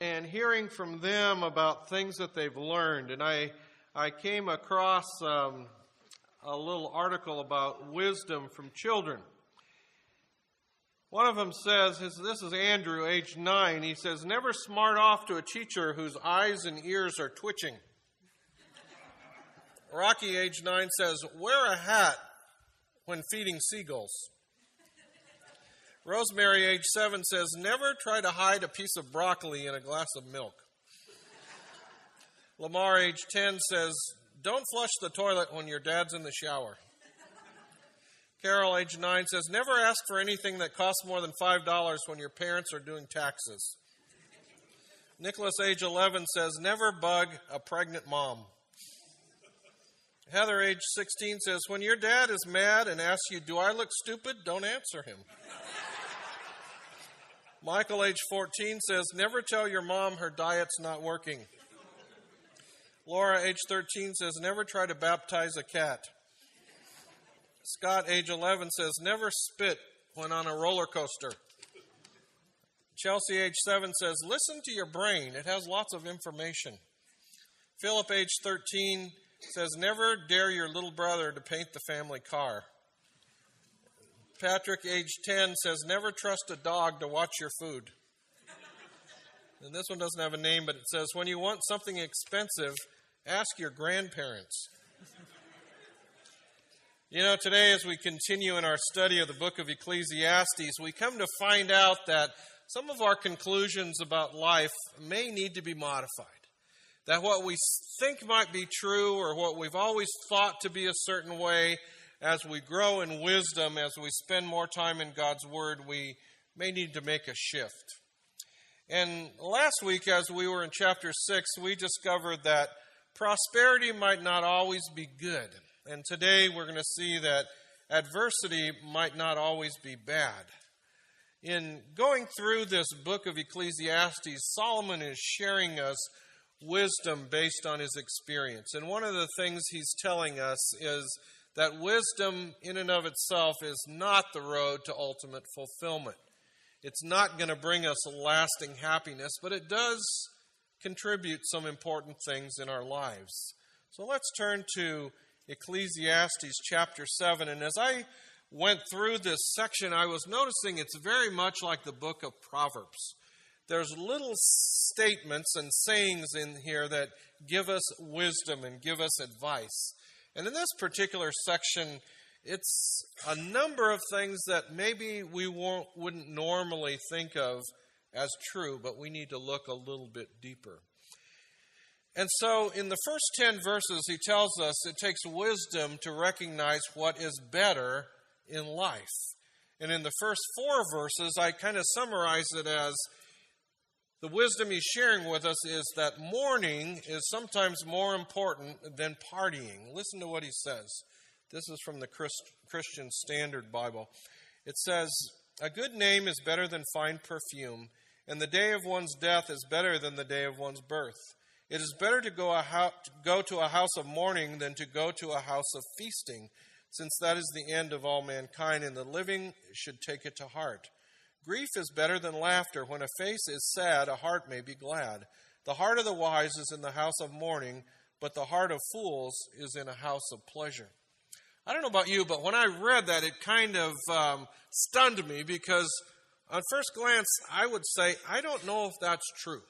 and hearing from them about things that they've learned. And I came across a little article about wisdom from children. One of them says, this is Andrew, age 9, he says, "Never smart off to a teacher whose eyes and ears are twitching." Rocky, age 9, says, "Wear a hat when feeding seagulls." Rosemary, age 7, says, "Never try to hide a piece of broccoli in a glass of milk." Lamar, age 10, says, "Don't flush the toilet when your dad's in the shower." Carol, age 9, says, "Never ask for anything that costs more than $5 when your parents are doing taxes." Nicholas, age 11, says, "Never bug a pregnant mom." Heather, age 16, says, "When your dad is mad and asks you, 'Do I look stupid?' don't answer him." Michael, age 14, says, "Never tell your mom her diet's not working." Laura, age 13, says, "Never try to baptize a cat." Scott, age 11, says, "Never spit when on a roller coaster." Chelsea, age 7, says, "Listen to your brain. It has lots of information." Philip, age 13, says, "Never dare your little brother to paint the family car." Patrick, age 10, says, "Never trust a dog to watch your food." And this one doesn't have a name, but it says, "When you want something expensive, ask your grandparents." You know, today as we continue in our study of the book of Ecclesiastes, we come to find out that some of our conclusions about life may need to be modified. That what we think might be true or what we've always thought to be a certain way, as we grow in wisdom, as we spend more time in God's Word, we may need to make a shift. And last week, as we were in chapter 6, we discovered that prosperity might not always be good. And today we're going to see that adversity might not always be bad. In going through this book of Ecclesiastes, Solomon is sharing us wisdom based on his experience. And one of the things he's telling us is that wisdom in and of itself is not the road to ultimate fulfillment. It's not going to bring us lasting happiness, but it does contribute some important things in our lives. So let's turn to Ecclesiastes chapter 7. And as I went through this section, I was noticing it's very much like the book of Proverbs. There's little statements and sayings in here that give us wisdom and give us advice. And in this particular section, it's a number of things that maybe we wouldn't normally think of as true, but we need to look a little bit deeper. And so in the first 10 verses, he tells us it takes wisdom to recognize what is better in life. And in the first 4 verses, I kind of summarize it as the wisdom he's sharing with us is that mourning is sometimes more important than partying. Listen to what he says. This is from the Christian Standard Bible. It says, "A good name is better than fine perfume, and the day of one's death is better than the day of one's birth. It is better to go to a house of mourning than to go to a house of feasting, since that is the end of all mankind, and the living should take it to heart. Grief is better than laughter. When a face is sad, a heart may be glad. The heart of the wise is in the house of mourning, but the heart of fools is in a house of pleasure." I don't know about you, but when I read that, it kind of stunned me, because on first glance, I would say, I don't know if that's true.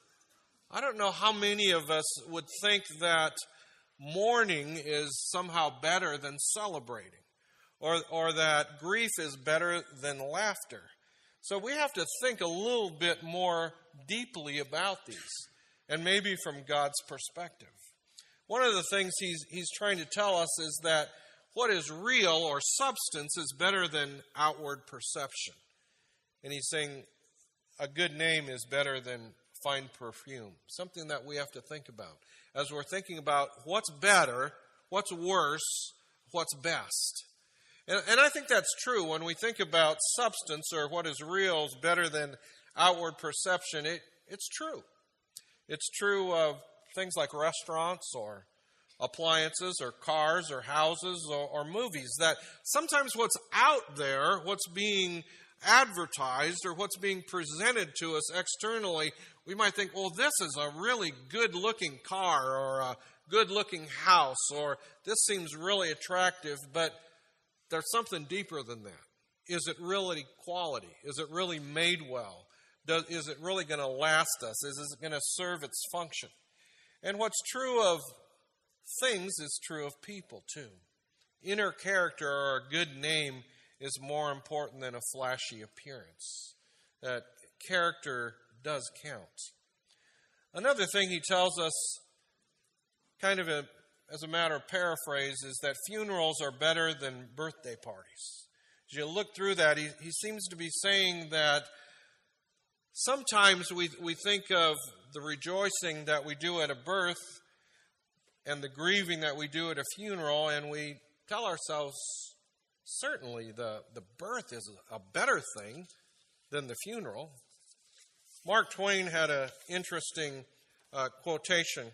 I don't know how many of us would think that mourning is somehow better than celebrating, or that grief is better than laughter. So we have to think a little bit more deeply about these, and maybe from God's perspective. One of the things he's trying to tell us is that what is real or substance is better than outward perception. And he's saying a good name is better than fine perfume, something that we have to think about as we're thinking about what's better, what's worse, what's best. And I think that's true when we think about substance or what is real is better than outward perception. It's true. It's true of things like restaurants or appliances or cars or houses or movies, that sometimes what's out there, what's being advertised or what's being presented to us externally, we might think, well, this is a really good-looking car or a good-looking house, or this seems really attractive, but there's something deeper than that. Is it really quality? Is it really made well? Is it really going to last us? Is it going to serve its function? And what's true of things is true of people too. Inner character or a good name is more important than a flashy appearance. That character does count. Another thing he tells us, kind of as a matter of paraphrase, is that funerals are better than birthday parties. As you look through that, he seems to be saying that sometimes we think of the rejoicing that we do at a birth and the grieving that we do at a funeral, and we tell ourselves, certainly the birth is a better thing than the funeral. Mark Twain had an interesting quotation,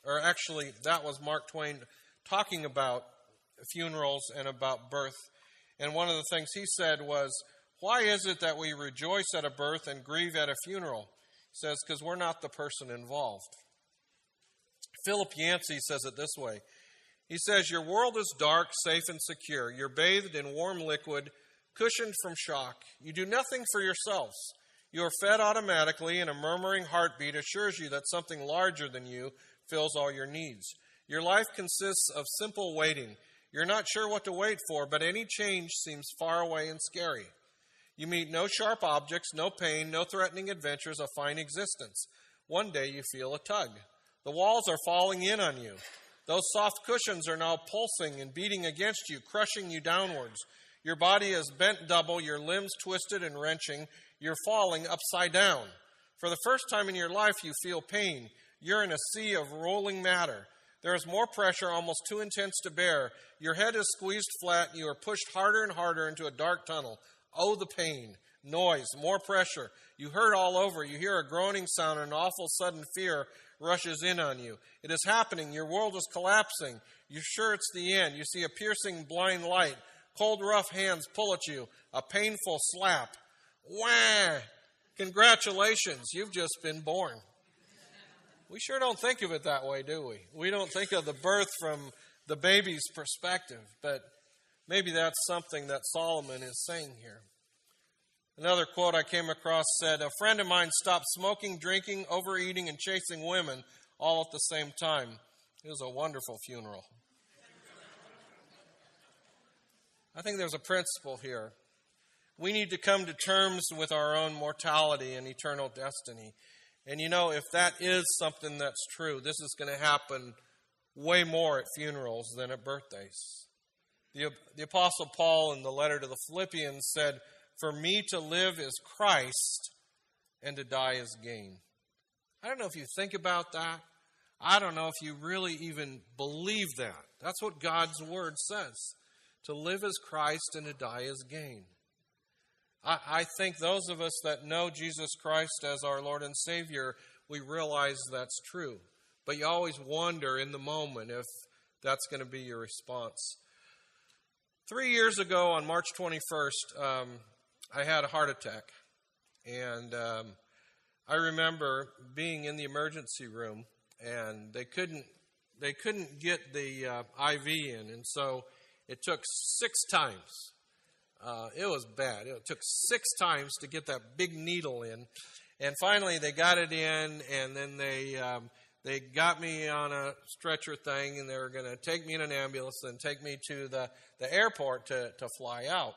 or actually that was Mark Twain talking about funerals and about birth. And one of the things he said was, why is it that we rejoice at a birth and grieve at a funeral? He says, because we're not the person involved. Philip Yancey says it this way. He says, your world is dark, safe, and secure. You're bathed in warm liquid, cushioned from shock. You do nothing for yourselves. You are fed automatically, and a murmuring heartbeat assures you that something larger than you fills all your needs. Your life consists of simple waiting. You're not sure what to wait for, but any change seems far away and scary. You meet no sharp objects, no pain, no threatening adventures, a fine existence. One day you feel a tug. The walls are falling in on you. Those soft cushions are now pulsing and beating against you, crushing you downwards. Your body is bent double, your limbs twisted and wrenching. You're falling upside down. For the first time in your life, you feel pain. You're in a sea of rolling matter. There is more pressure, almost too intense to bear. Your head is squeezed flat, and you are pushed harder and harder into a dark tunnel. Oh, the pain. Noise, more pressure. You hurt all over. You hear a groaning sound, and an awful sudden fear rushes in on you. It is happening. Your world is collapsing. You're sure it's the end. You see a piercing blind light. Cold, rough hands pull at you. A painful slap. Wah! Congratulations, you've just been born. We sure don't think of it that way, do we? We don't think of the birth from the baby's perspective, but maybe that's something that Solomon is saying here. Another quote I came across said, a friend of mine stopped smoking, drinking, overeating, and chasing women all at the same time. It was a wonderful funeral. I think there's a principle here. We need to come to terms with our own mortality and eternal destiny. And you know, if that is something that's true, this is going to happen way more at funerals than at birthdays. The Apostle Paul in the letter to the Philippians said, for me to live is Christ and to die is gain. I don't know if you think about that. I don't know if you really even believe that. That's what God's Word says. To live is Christ and to die is gain. I think those of us that know Jesus Christ as our Lord and Savior, we realize that's true. But you always wonder in the moment if that's going to be your response. 3 years ago on March 21st, I had a heart attack. And I remember being in the emergency room, and they couldn't get the IV in. And so it took 6 times. It was bad. It took 6 times to get that big needle in. And finally they got it in, and then they got me on a stretcher thing, and they were going to take me in an ambulance and take me to the airport to fly out.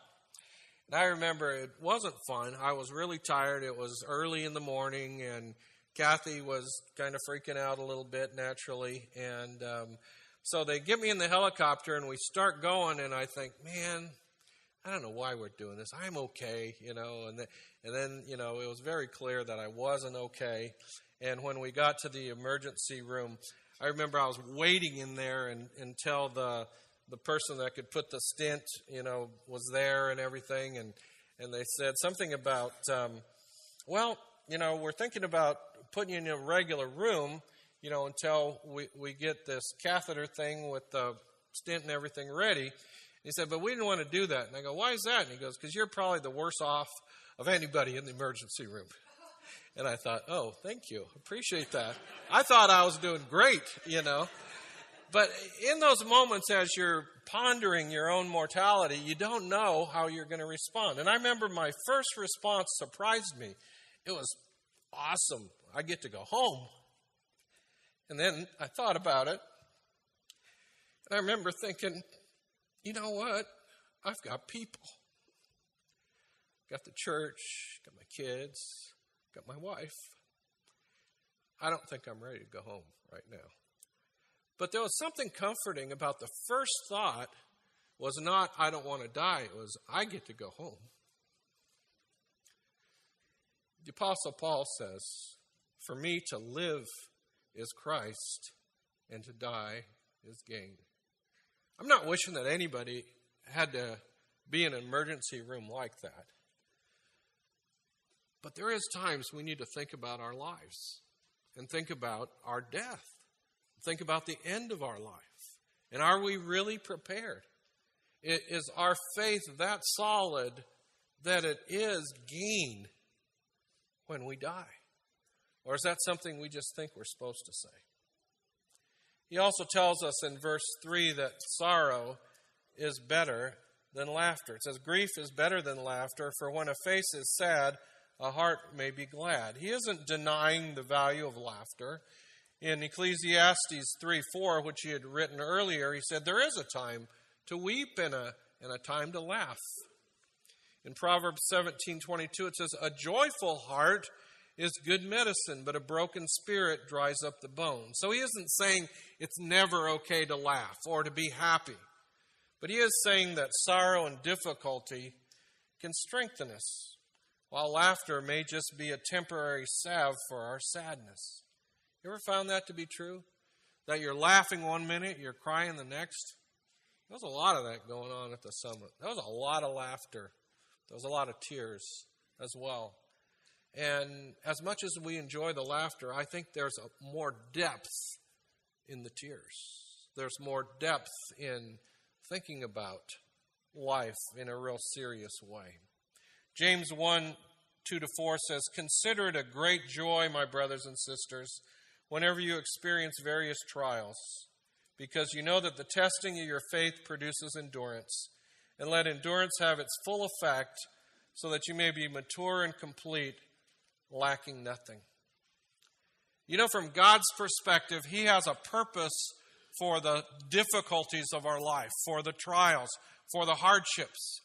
And I remember it wasn't fun. I was really tired. It was early in the morning, and Kathy was kind of freaking out a little bit naturally. And so they get me in the helicopter, and we start going, and I think, man, I don't know why we're doing this. I'm okay, you know. And then, you know, it was very clear that I wasn't okay. And when we got to the emergency room, I remember I was waiting in there until the person that could put the stent, you know, was there and everything. And they said something about, well, you know, we're thinking about putting you in a regular room, you know, until we get this catheter thing with the stent and everything ready. He said, but we didn't want to do that. And I go, why is that? And he goes, because you're probably the worst off of anybody in the emergency room. And I thought, oh, thank you. Appreciate that. I thought I was doing great, But in those moments, as you're pondering your own mortality, you don't know how you're going to respond. And I remember my first response surprised me. It was awesome. I get to go home. And then I thought about it. And I remember thinking, you know what? I've got people. Got the church, got my kids, got my wife. I don't think I'm ready to go home right now. But there was something comforting about the first thought was not, I don't want to die. It was, I get to go home. The Apostle Paul says, for me to live is Christ, and to die is gain. I'm not wishing that anybody had to be in an emergency room like that. But there is times we need to think about our lives and think about our death. Think about the end of our life. And are we really prepared? Is our faith that solid that it is gain when we die? Or is that something we just think we're supposed to say? He also tells us in verse 3 that sorrow is better than laughter. It says, grief is better than laughter, for when a face is sad, a heart may be glad. He isn't denying the value of laughter. In Ecclesiastes 3:4, which he had written earlier, he said, there is a time to weep and a time to laugh. In Proverbs 17:22, it says, a joyful heart is good medicine, but a broken spirit dries up the bones. So he isn't saying it's never okay to laugh or to be happy. But he is saying that sorrow and difficulty can strengthen us, while laughter may just be a temporary salve for our sadness. You ever found that to be true? That you're laughing one minute, you're crying the next? There was a lot of that going on at the summit. There was a lot of laughter. There was a lot of tears as well. And as much as we enjoy the laughter, I think there's more depth in the tears. There's more depth in thinking about life in a real serious way. James 1:2-4 says, consider it a great joy, my brothers and sisters, whenever you experience various trials, because you know that the testing of your faith produces endurance, and let endurance have its full effect, so that you may be mature and complete, lacking nothing. From God's perspective, He has a purpose for the difficulties of our life, for the trials, for the hardships.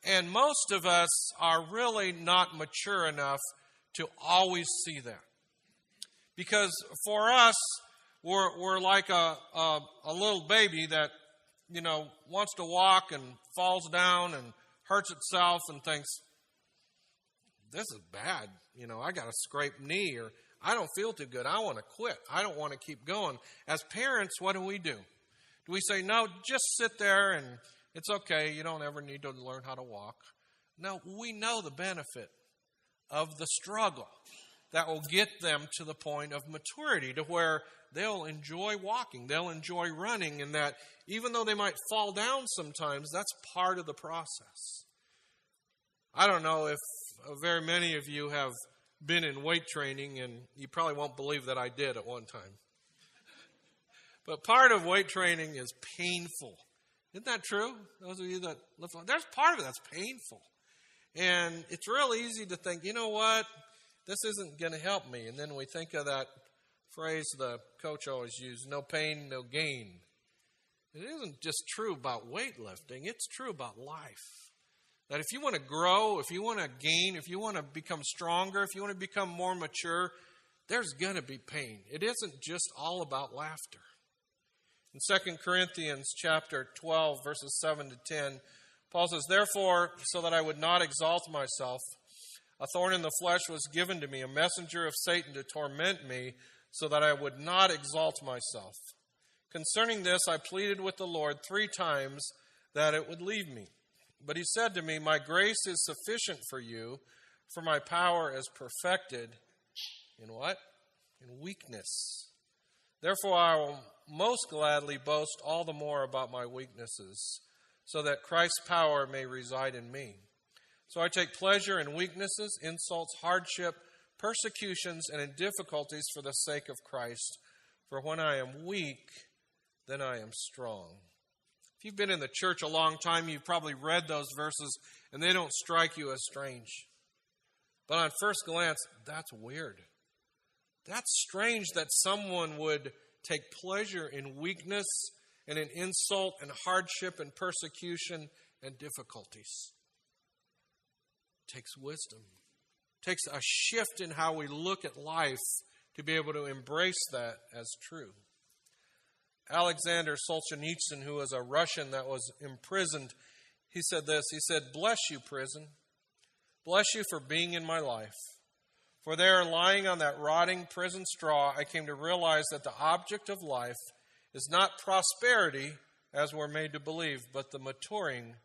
And most of us are really not mature enough to always see that. Because for us, we're like a little baby that, wants to walk and falls down and hurts itself and thinks, this is bad. I got a scraped knee, or I don't feel too good. I want to quit. I don't want to keep going. As parents, what do? Do we say, no, just sit there and it's okay. You don't ever need to learn how to walk. No, we know the benefit of the struggle that will get them to the point of maturity, to where they'll enjoy walking, they'll enjoy running, and that even though they might fall down sometimes, that's part of the process. I don't know if very many of you have been in weight training, and you probably won't believe that I did at one time. But part of weight training is painful. Isn't that true? Those of you that live, there's part of it that's painful. And it's real easy to think, you know what? This isn't going to help me. And then we think of that phrase the coach always used, no pain, no gain. It isn't just true about weightlifting. It's true about life. That if you want to grow, if you want to gain, if you want to become stronger, if you want to become more mature, there's going to be pain. It isn't just all about laughter. In 2 Corinthians chapter 12, verses 7 to 10, Paul says, therefore, so that I would not exalt myself, a thorn in the flesh was given to me, a messenger of Satan to torment me, so that I would not exalt myself. Concerning this, I pleaded with the Lord 3 times that it would leave me. But he said to me, my grace is sufficient for you, for my power is perfected in what? In weakness. Therefore, I will most gladly boast all the more about my weaknesses, so that Christ's power may reside in me. So I take pleasure in weaknesses, insults, hardship, persecutions, and in difficulties for the sake of Christ. For when I am weak, then I am strong. If you've been in the church a long time, you've probably read those verses, and they don't strike you as strange. But on first glance, that's weird. That's strange that someone would take pleasure in weakness and in insult and hardship and persecution and difficulties. It takes wisdom. It takes a shift in how we look at life to be able to embrace that as true. Alexander Solzhenitsyn, who was a Russian that was imprisoned, he said this. He said, "Bless you, prison. Bless you for being in my life. For there, lying on that rotting prison straw, I came to realize that the object of life is not prosperity, as we're made to believe, but the maturing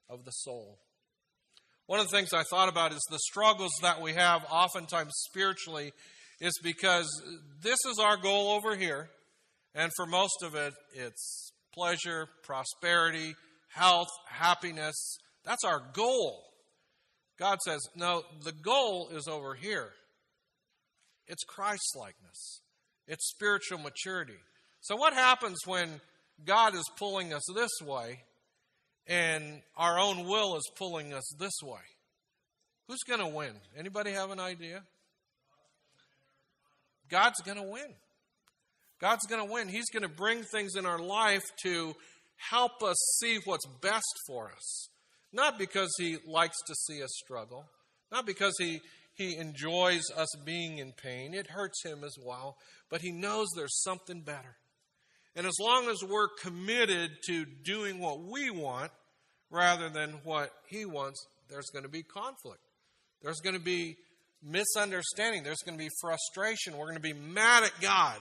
of the soul." One of the things I thought about is the struggles that we have oftentimes spiritually is because this is our goal over here. And for most of it, it's pleasure, prosperity, health, happiness. That's our goal. God says, no, the goal is over here. It's Christ-likeness. It's spiritual maturity. So what happens when God is pulling us this way and our own will is pulling us this way? Who's going to win? Anybody have an idea? God's going to win. God's going to win. He's going to bring things in our life to help us see what's best for us. Not because He likes to see us struggle. Not because He enjoys us being in pain. It hurts Him as well. But He knows there's something better. And as long as we're committed to doing what we want rather than what He wants, there's going to be conflict. There's going to be misunderstanding. There's going to be frustration. We're going to be mad at God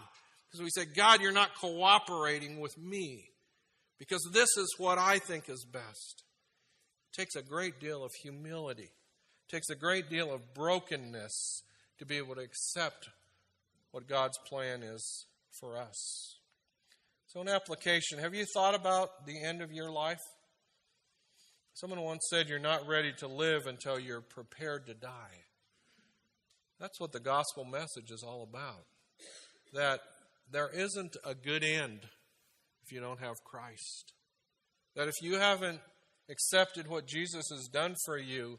because we say, God, you're not cooperating with me because this is what I think is best. It takes a great deal of humility. It takes a great deal of brokenness to be able to accept what God's plan is for us. So an application, have you thought about the end of your life? Someone once said you're not ready to live until you're prepared to die. That's what the gospel message is all about. That there isn't a good end if you don't have Christ. That if you haven't accepted what Jesus has done for you,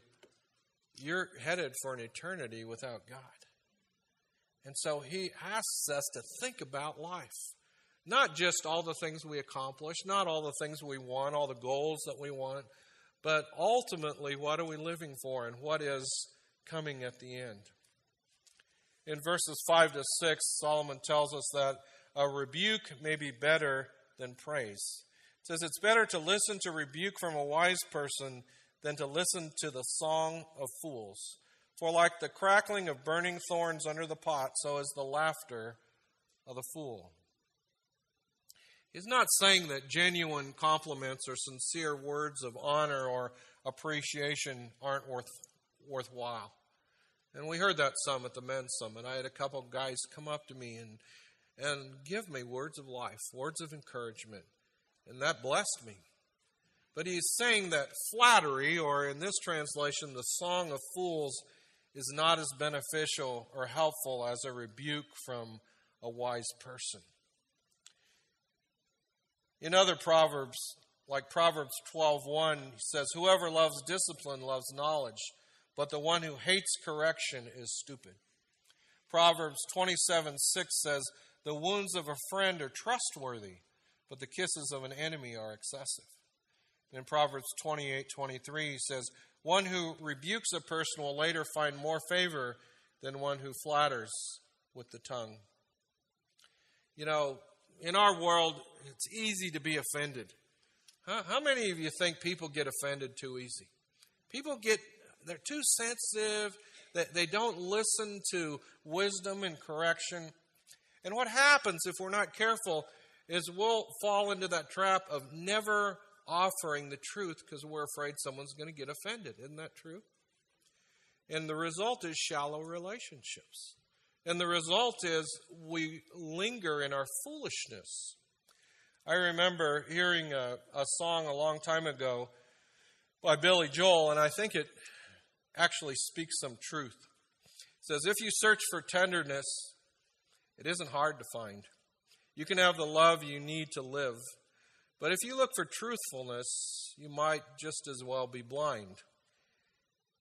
you're headed for an eternity without God. And so He asks us to think about life. Not just all the things we accomplish, not all the things we want, all the goals that we want, but ultimately, what are we living for and what is coming at the end? In verses 5 to 6, Solomon tells us that a rebuke may be better than praise. It says, it's better to listen to rebuke from a wise person than to listen to the song of fools. For like the crackling of burning thorns under the pot, so is the laughter of the fool. He's not saying that genuine compliments or sincere words of honor or appreciation aren't worthwhile. And we heard that some at the men's summit. I had a couple of guys come up to me and give me words of life, words of encouragement. And that blessed me. But he's saying that flattery, or in this translation, the song of fools, is not as beneficial or helpful as a rebuke from a wise person. In other Proverbs, like Proverbs 12:1, he says, whoever loves discipline loves knowledge, but the one who hates correction is stupid. Proverbs 27:6 says, the wounds of a friend are trustworthy, but the kisses of an enemy are excessive. And in Proverbs 28:23, he says, one who rebukes a person will later find more favor than one who flatters with the tongue. You know, in our world, it's easy to be offended. How many of you think people get offended too easy? They're too sensitive. They don't listen to wisdom and correction. And what happens if we're not careful is we'll fall into that trap of never offering the truth because we're afraid someone's going to get offended. Isn't that true? And the result is shallow relationships. And the result is we linger in our foolishness. I remember hearing a song a long time ago by Billy Joel, and I think it actually speaks some truth. It says, if you search for tenderness, it isn't hard to find. You can have the love you need to live. But if you look for truthfulness, you might just as well be blind.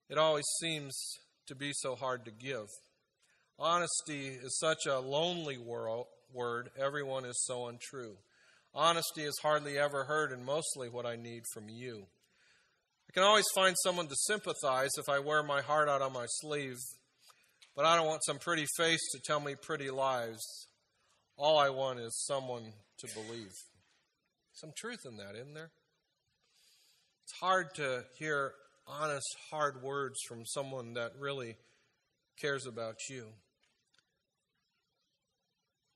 It always seems to be so hard to give. Honesty is such a lonely word. Everyone is so untrue. Honesty is hardly ever heard and mostly what I need from you. I can always find someone to sympathize if I wear my heart out on my sleeve, but I don't want some pretty face to tell me pretty lies. All I want is someone to believe. Some truth in that, isn't there? It's hard to hear honest, hard words from someone that really cares about you.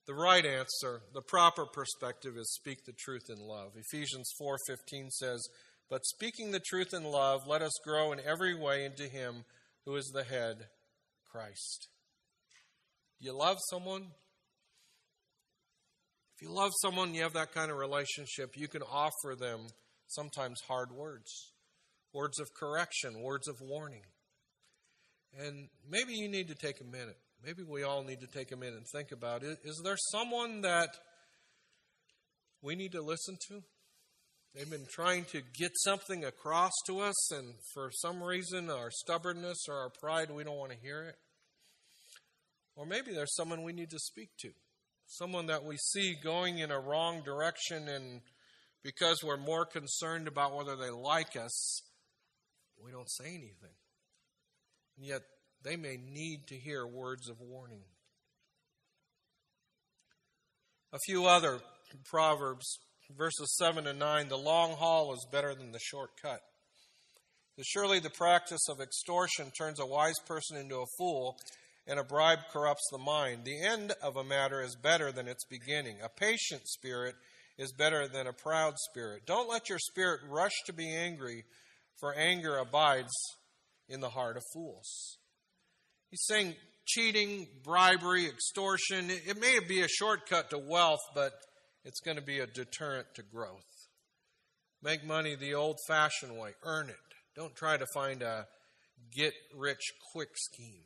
The right answer, the proper perspective, is speak the truth in love. Ephesians 4:15 says, but speaking the truth in love, let us grow in every way into him who is the head, Christ. You love someone? If you love someone, you have that kind of relationship, you can offer them sometimes hard words, words of correction, words of warning. And maybe you need to take a minute. Maybe we all need to take a minute and think about it. Is there someone that we need to listen to? They've been trying to get something across to us, and for some reason, our stubbornness or our pride, we don't want to hear it. Or maybe there's someone we need to speak to. Someone that we see going in a wrong direction, and because we're more concerned about whether they like us, we don't say anything. And yet, they may need to hear words of warning. A few other Proverbs, verses 7 and 9. The long haul is better than the shortcut. Surely the practice of extortion turns a wise person into a fool, and a bribe corrupts the mind. The end of a matter is better than its beginning. A patient spirit is better than a proud spirit. Don't let your spirit rush to be angry, for anger abides in the heart of fools. He's saying cheating, bribery, extortion, it may be a shortcut to wealth, but it's going to be a deterrent to growth. Make money the old-fashioned way. Earn it. Don't try to find a get-rich-quick scheme.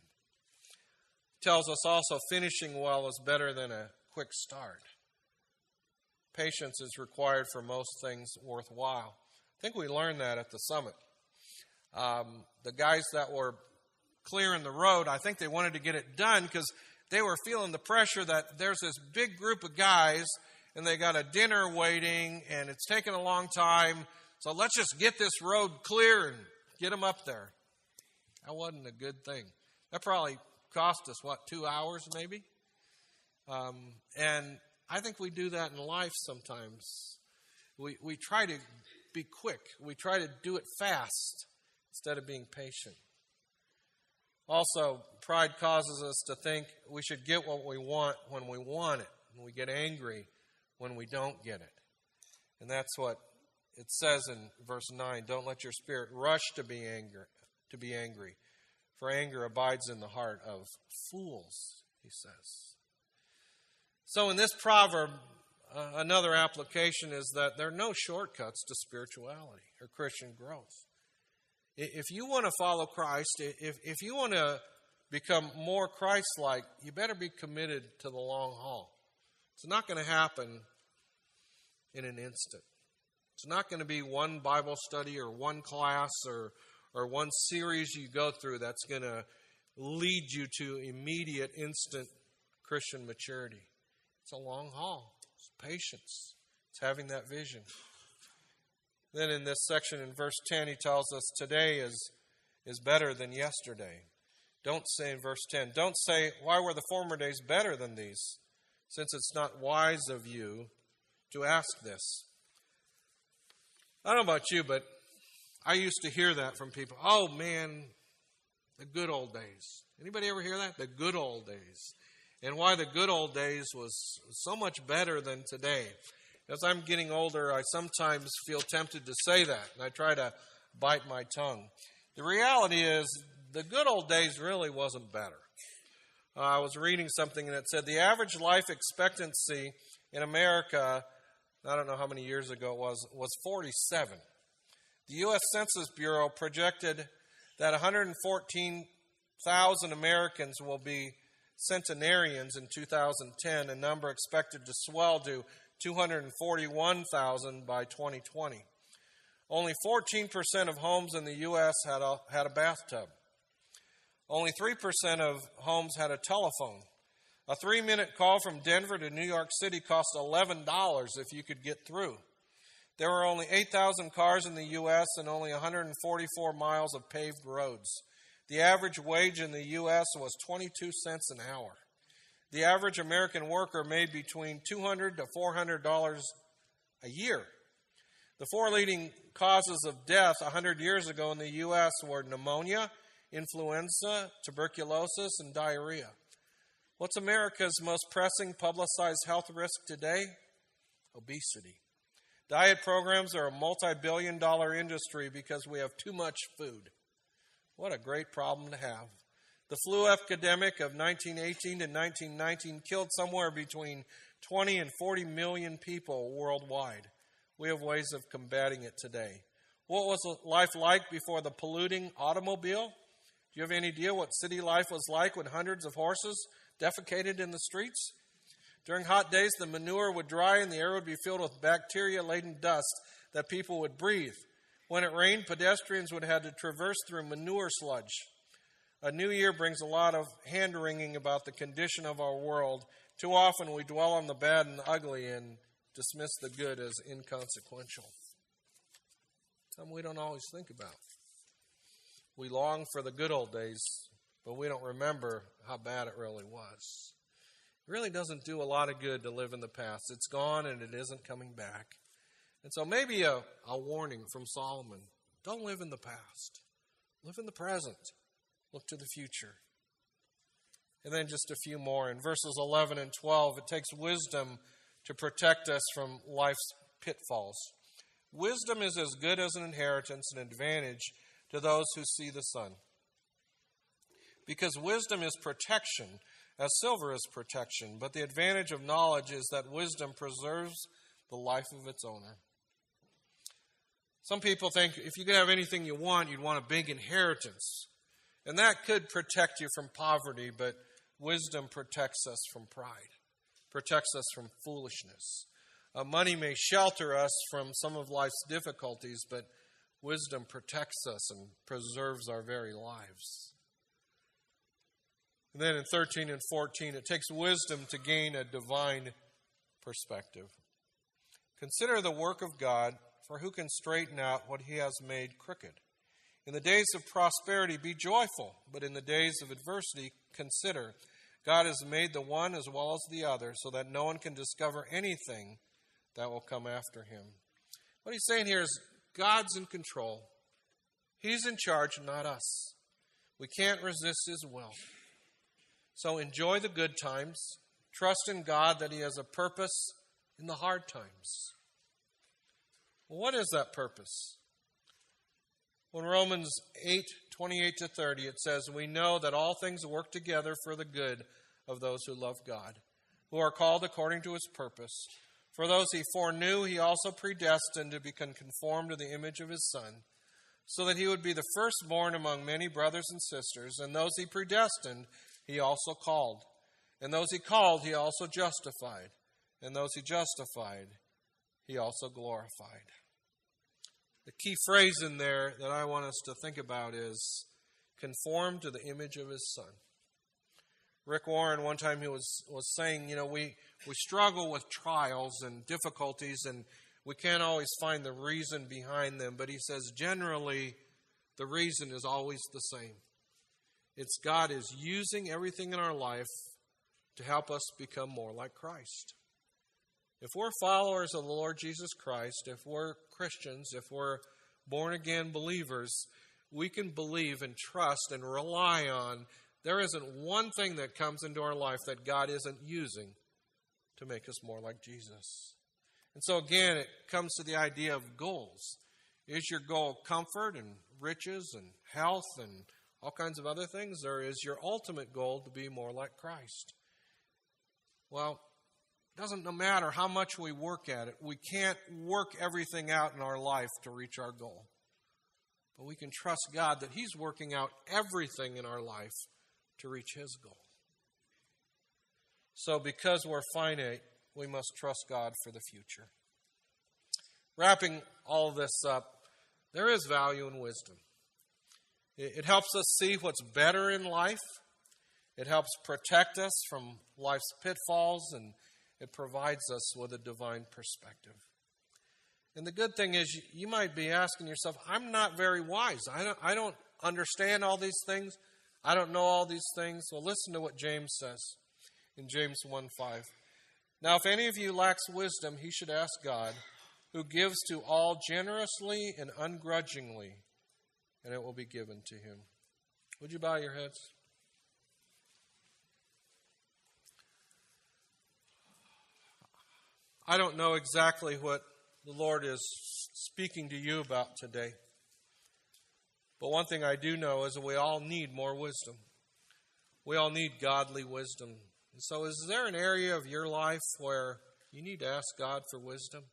It tells us also finishing well is better than a quick start. Patience is required for most things worthwhile. I think we learned that at the summit. The guys that were clearing the road, I think they wanted to get it done because they were feeling the pressure that there's this big group of guys and they got a dinner waiting and it's taking a long time. So let's just get this road clear and get them up there. That wasn't a good thing. That probably cost us, 2 hours maybe? And I think we do that in life sometimes. We try to be quick. We try to do it fast instead of being patient. Also, pride causes us to think we should get what we want when we want it. And we get angry when we don't get it. And that's what it says in verse 9. Don't let your spirit rush to be angry. For anger abides in the heart of fools, he says. So in this proverb, another application is that there are no shortcuts to spirituality or Christian growth. If you want to follow Christ, if you want to become more Christ-like, you better be committed to the long haul. It's not going to happen in an instant. It's not going to be one Bible study or one class or one series you go through that's going to lead you to immediate, instant Christian maturity. It's a long haul. It's patience. It's having that vision. Then in this section in verse 10, he tells us today is better than yesterday. Don't say in verse 10, don't say, why were the former days better than these? Since it's not wise of you to ask this. I don't know about you, but I used to hear that from people. Oh man, the good old days. Anybody ever hear that? The good old days. And why the good old days was so much better than today. As I'm getting older, I sometimes feel tempted to say that, and I try to bite my tongue. The reality is, the good old days really wasn't better. I was reading something, and it said the average life expectancy in America I don't know how many years ago it was 47. The U.S. Census Bureau projected that 114,000 Americans will be centenarians in 2010, a number expected to swell to 241,000 by 2020. Only 14% of homes in the U.S. had a bathtub. Only 3% of homes had a telephone. A 3-minute call from Denver to New York City cost $11 if you could get through. There were only 8,000 cars in the U.S. and only 144 miles of paved roads. The average wage in the U.S. was 22 cents an hour. The average American worker made between $200 to $400 a year. The 4 leading causes of death 100 years ago in the U.S. were pneumonia, influenza, tuberculosis, and diarrhea. What's America's most pressing publicized health risk today? Obesity. Diet programs are a multi-billion-dollar industry because we have too much food. What a great problem to have. The flu epidemic of 1918 to 1919 killed somewhere between 20 and 40 million people worldwide. We have ways of combating it today. What was life like before the polluting automobile? Do you have any idea what city life was like when hundreds of horses defecated in the streets? During hot days, the manure would dry and the air would be filled with bacteria-laden dust that people would breathe. When it rained, pedestrians would have to traverse through manure sludge. A new year brings a lot of hand-wringing about the condition of our world. Too often we dwell on the bad and ugly and dismiss the good as inconsequential. Something we don't always think about. We long for the good old days, but we don't remember how bad it really was. It really doesn't do a lot of good to live in the past. It's gone and it isn't coming back. And so maybe a warning from Solomon. Don't live in the past. Live in the present. Look to the future. And then just a few more. In verses 11 and 12, it takes wisdom to protect us from life's pitfalls. Wisdom is as good as an inheritance, an advantage to those who see the sun. Because wisdom is protection, as silver is protection, but the advantage of knowledge is that wisdom preserves the life of its owner. Some people think if you could have anything you want, you'd want a big inheritance. And that could protect you from poverty, but wisdom protects us from pride, protects us from foolishness. Money may shelter us from some of life's difficulties, but wisdom protects us and preserves our very lives. And then in 13 and 14, it takes wisdom to gain a divine perspective. Consider the work of God, for who can straighten out what he has made crooked? In the days of prosperity, be joyful, but in the days of adversity, consider. God has made the one as well as the other, so that no one can discover anything that will come after him. What he's saying here is God's in control. He's in charge, not us. We can't resist his will. So enjoy the good times. Trust in God that he has a purpose in the hard times. Well, what is that purpose? Well, in Romans 8:28-30, it says, we know that all things work together for the good of those who love God, who are called according to his purpose. For those he foreknew, he also predestined to become conformed to the image of his Son, so that he would be the firstborn among many brothers and sisters. And those he predestined, he also called. And those he called, he also justified. And those he justified, he also glorified. The key phrase in there that I want us to think about is conform to the image of his Son. Rick Warren, one time he was saying, we struggle with trials and difficulties and we can't always find the reason behind them. But he says generally the reason is always the same. It's God is using everything in our life to help us become more like Christ. If we're followers of the Lord Jesus Christ, if we're Christians, if we're born-again believers, we can believe and trust and rely on. There isn't one thing that comes into our life that God isn't using to make us more like Jesus. And so again, it comes to the idea of goals. Is your goal comfort and riches and health and all kinds of other things? Or is your ultimate goal to be more like Christ? Well, no matter how much we work at it, we can't work everything out in our life to reach our goal. But we can trust God that He's working out everything in our life to reach His goal. So because we're finite, we must trust God for the future. Wrapping all of this up, there is value in wisdom. It helps us see what's better in life. It helps protect us from life's pitfalls, and it provides us with a divine perspective. And the good thing is, you might be asking yourself, I'm not very wise. I don't understand all these things. I don't know all these things. Well, listen to what James says in James 1:5. Now, if any of you lacks wisdom, he should ask God, who gives to all generously and ungrudgingly, and it will be given to him. Would you bow your heads? I don't know exactly what the Lord is speaking to you about today. But one thing I do know is that we all need more wisdom. We all need godly wisdom. And so is there an area of your life where you need to ask God for wisdom?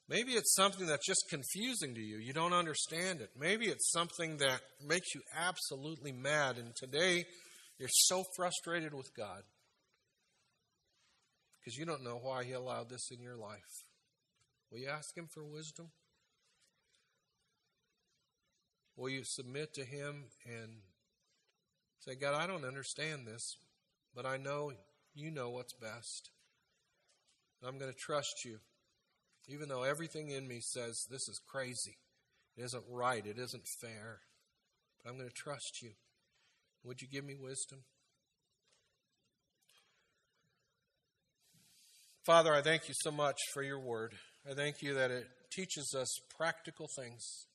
Maybe it's something that's just confusing to you. You don't understand it. Maybe it's something that makes you absolutely mad. And today you're so frustrated with God because you don't know why He allowed this in your life. Will you ask Him for wisdom? Will you submit to Him and say, God, I don't understand this, but I know you know what's best. I'm going to trust you, even though everything in me says this is crazy. It isn't right. It isn't fair. But I'm going to trust you. Would you give me wisdom? Father, I thank you so much for your word. I thank you that it teaches us practical things,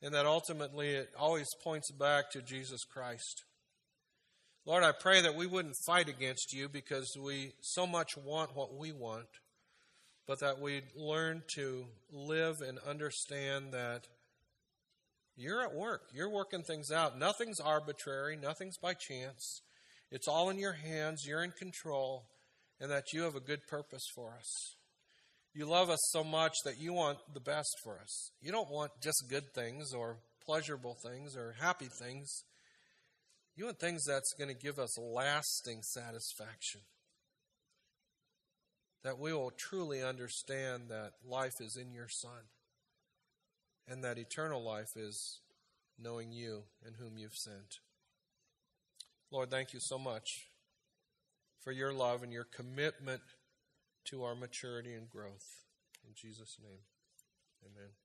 and that ultimately it always points back to Jesus Christ. Lord, I pray that we wouldn't fight against you because we so much want what we want, but that we'd learn to live and understand that you're at work. You're working things out. Nothing's arbitrary. Nothing's by chance. It's all in your hands. You're in control, and that you have a good purpose for us. You love us so much that you want the best for us. You don't want just good things or pleasurable things or happy things. You want things that's going to give us lasting satisfaction. That we will truly understand that life is in your Son, and that eternal life is knowing you and whom you've sent. Lord, thank you so much for your love and your commitment to our maturity and growth. In Jesus' name, amen.